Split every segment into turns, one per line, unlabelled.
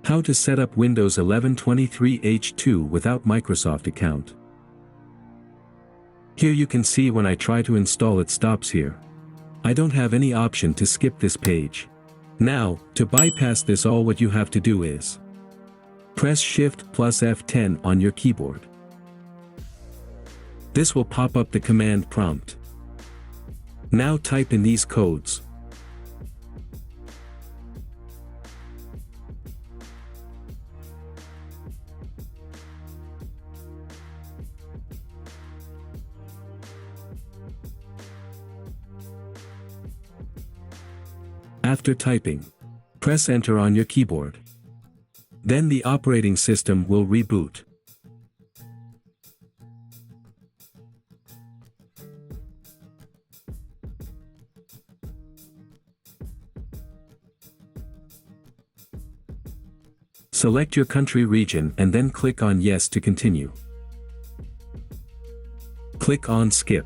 How to set up Windows 11 23H2 without Microsoft account. Here you can see when I try to install it stops here. I don't have any option to skip this page. Now, to bypass this, all what you have to do is press Shift plus F10 on your keyboard. This will pop up the command prompt. Now type in these codes. After typing, press Enter on your keyboard. Then the operating system will reboot. Select your country region and then click on Yes to continue. Click on Skip.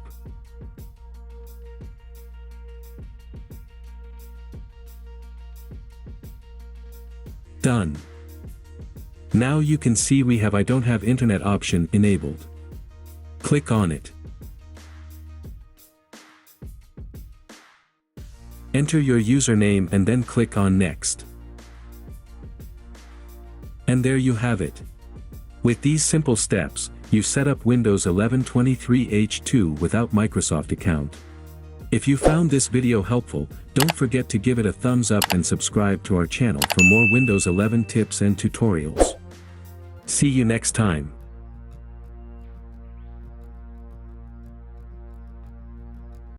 Done. Now you can see we have I don't have internet option enabled. Click on it. Enter your username and then click on Next. And there you have it. With these simple steps, you set up Windows 11 23H2 without Microsoft account. If you found this video helpful, don't forget to give it a thumbs up and subscribe to our channel for more Windows 11 tips and tutorials. See you next time.